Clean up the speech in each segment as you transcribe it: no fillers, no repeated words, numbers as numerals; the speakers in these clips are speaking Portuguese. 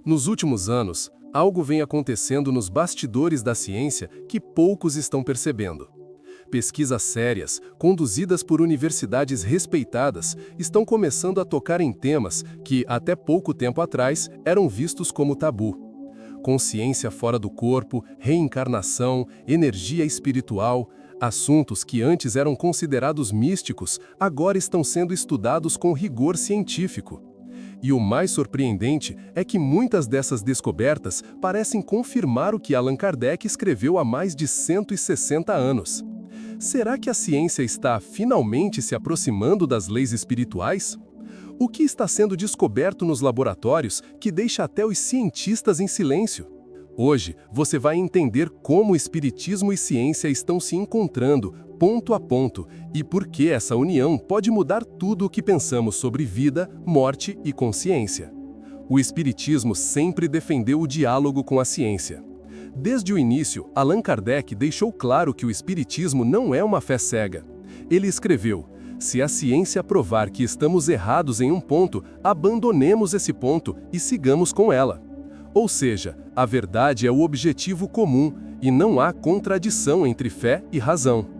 Nos últimos anos, algo vem acontecendo nos bastidores da ciência que poucos estão percebendo. Pesquisas sérias, conduzidas por universidades respeitadas, estão começando a tocar em temas que, até pouco tempo atrás, eram vistos como tabu. Consciência fora do corpo, reencarnação, energia espiritual, assuntos que antes eram considerados místicos, agora estão sendo estudados com rigor científico. E o mais surpreendente é que muitas dessas descobertas parecem confirmar o que Allan Kardec escreveu há mais de 160 anos. Será que a ciência está finalmente se aproximando das leis espirituais? O que está sendo descoberto nos laboratórios que deixa até os cientistas em silêncio? Hoje, você vai entender como o espiritismo e ciência estão se encontrando, ponto a ponto, e por que essa união pode mudar tudo o que pensamos sobre vida, morte e consciência. O espiritismo sempre defendeu o diálogo com a ciência. Desde o início, Allan Kardec deixou claro que o espiritismo não é uma fé cega. Ele escreveu: se a ciência provar que estamos errados em um ponto, abandonemos esse ponto e sigamos com ela. Ou seja, a verdade é o objetivo comum e não há contradição entre fé e razão.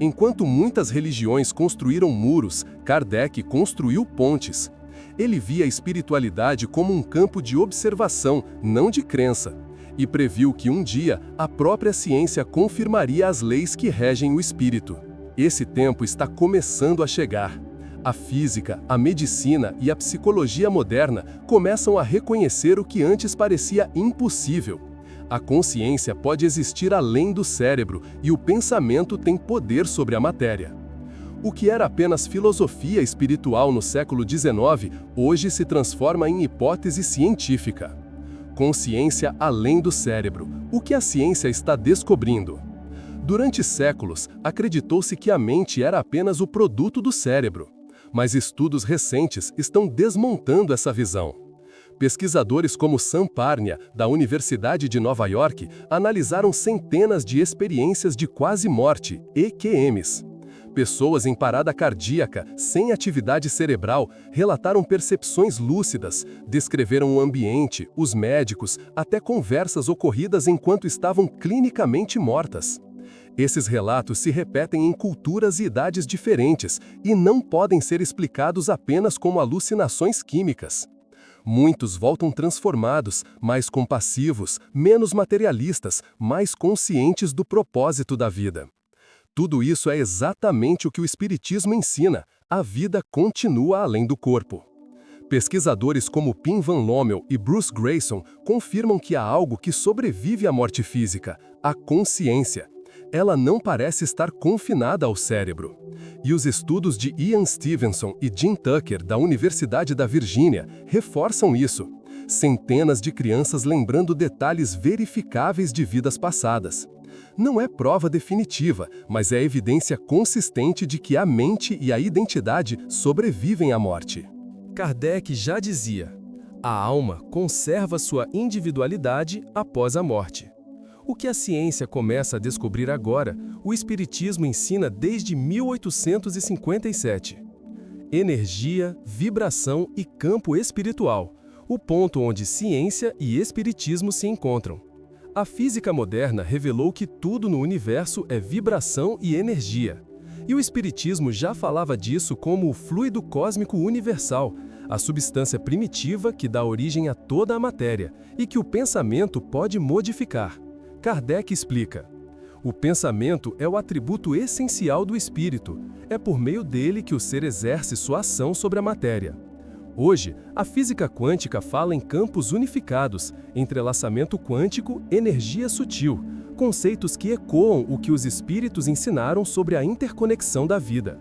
Enquanto muitas religiões construíram muros, Kardec construiu pontes. Ele via a espiritualidade como um campo de observação, não de crença, e previu que um dia a própria ciência confirmaria as leis que regem o espírito. Esse tempo está começando a chegar. A física, a medicina e a psicologia moderna começam a reconhecer o que antes parecia impossível. A consciência pode existir além do cérebro e o pensamento tem poder sobre a matéria. O que era apenas filosofia espiritual no século XIX, hoje se transforma em hipótese científica. Consciência além do cérebro, o que a ciência está descobrindo. Durante séculos, acreditou-se que a mente era apenas o produto do cérebro. Mas estudos recentes estão desmontando essa visão. Pesquisadores como Sam Parnia, da Universidade de Nova York, analisaram centenas de experiências de quase morte, EQMs. Pessoas em parada cardíaca, sem atividade cerebral, relataram percepções lúcidas, descreveram o ambiente, os médicos, até conversas ocorridas enquanto estavam clinicamente mortas. Esses relatos se repetem em culturas e idades diferentes e não podem ser explicados apenas como alucinações químicas. Muitos voltam transformados, mais compassivos, menos materialistas, mais conscientes do propósito da vida. Tudo isso é exatamente o que o Espiritismo ensina: a vida continua além do corpo. Pesquisadores como Pim Van Lommel e Bruce Grayson confirmam que há algo que sobrevive à morte física: a consciência. Ela não parece estar confinada ao cérebro. E os estudos de Ian Stevenson e Jim Tucker, da Universidade da Virgínia, reforçam isso. Centenas de crianças lembrando detalhes verificáveis de vidas passadas. Não é prova definitiva, mas é evidência consistente de que a mente e a identidade sobrevivem à morte. Kardec já dizia: a alma conserva sua individualidade após a morte. O que a ciência começa a descobrir agora, o Espiritismo ensina desde 1857. Energia, vibração e campo espiritual, o ponto onde ciência e espiritismo se encontram. A física moderna revelou que tudo no universo é vibração e energia. E o Espiritismo já falava disso como o fluido cósmico universal, a substância primitiva que dá origem a toda a matéria e que o pensamento pode modificar. Kardec explica: o pensamento é o atributo essencial do espírito. É por meio dele que o ser exerce sua ação sobre a matéria. Hoje, a física quântica fala em campos unificados, entrelaçamento quântico, energia sutil, conceitos que ecoam o que os espíritos ensinaram sobre a interconexão da vida.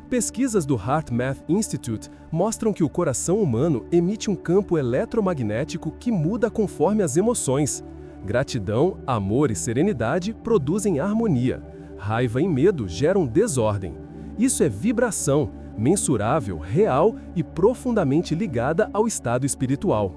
Pesquisas do HeartMath Institute mostram que o coração humano emite um campo eletromagnético que muda conforme as emoções. Gratidão, amor e serenidade produzem harmonia. Raiva e medo geram desordem. Isso é vibração, mensurável, real e profundamente ligada ao estado espiritual.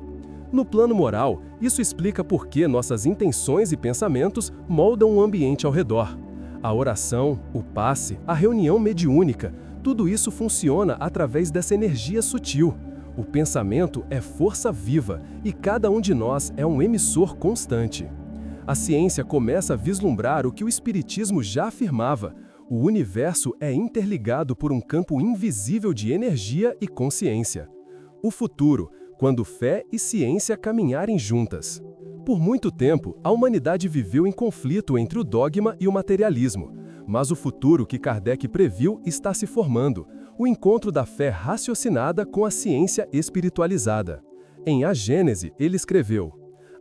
No plano moral, isso explica por que nossas intenções e pensamentos moldam o ambiente ao redor. A oração, o passe, a reunião mediúnica, tudo isso funciona através dessa energia sutil. O pensamento é força viva e cada um de nós é um emissor constante. A ciência começa a vislumbrar o que o espiritismo já afirmava: o universo é interligado por um campo invisível de energia e consciência. O futuro, quando fé e ciência caminharem juntas. Por muito tempo, a humanidade viveu em conflito entre o dogma e o materialismo, mas o futuro que Kardec previu está se formando: o encontro da fé raciocinada com a ciência espiritualizada. Em A Gênese, ele escreveu: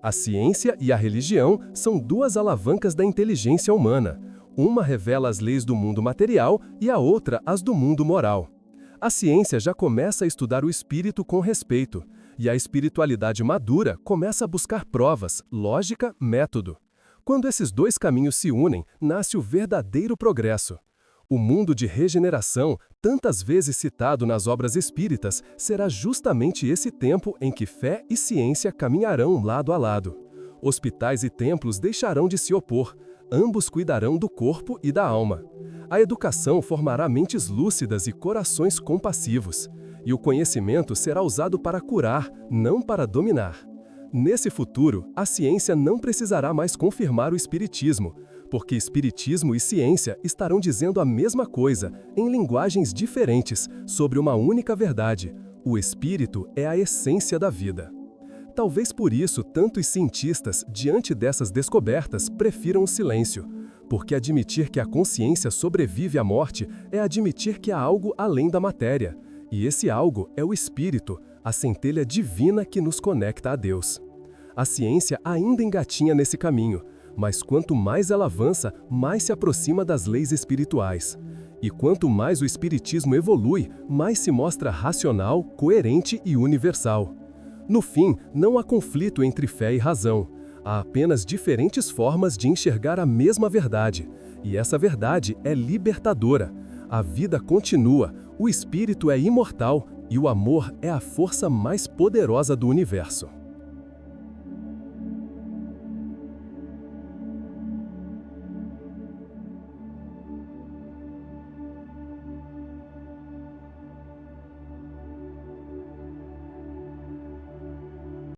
a ciência e a religião são duas alavancas da inteligência humana. Uma revela as leis do mundo material e a outra as do mundo moral. A ciência já começa a estudar o espírito com respeito, e a espiritualidade madura começa a buscar provas, lógica, método. Quando esses dois caminhos se unem, nasce o verdadeiro progresso. O mundo de regeneração, tantas vezes citado nas obras espíritas, será justamente esse tempo em que fé e ciência caminharão lado a lado. Hospitais e templos deixarão de se opor, ambos cuidarão do corpo e da alma. A educação formará mentes lúcidas e corações compassivos, e o conhecimento será usado para curar, não para dominar. Nesse futuro, a ciência não precisará mais confirmar o espiritismo, porque espiritismo e ciência estarão dizendo a mesma coisa, em linguagens diferentes, sobre uma única verdade: o espírito é a essência da vida. Talvez por isso tantos cientistas, diante dessas descobertas, prefiram o silêncio, porque admitir que a consciência sobrevive à morte é admitir que há algo além da matéria, e esse algo é o espírito, a centelha divina que nos conecta a Deus. A ciência ainda engatinha nesse caminho, mas quanto mais ela avança, mais se aproxima das leis espirituais. E quanto mais o espiritismo evolui, mais se mostra racional, coerente e universal. No fim, não há conflito entre fé e razão. Há apenas diferentes formas de enxergar a mesma verdade. E essa verdade é libertadora. A vida continua, o espírito é imortal e o amor é a força mais poderosa do universo.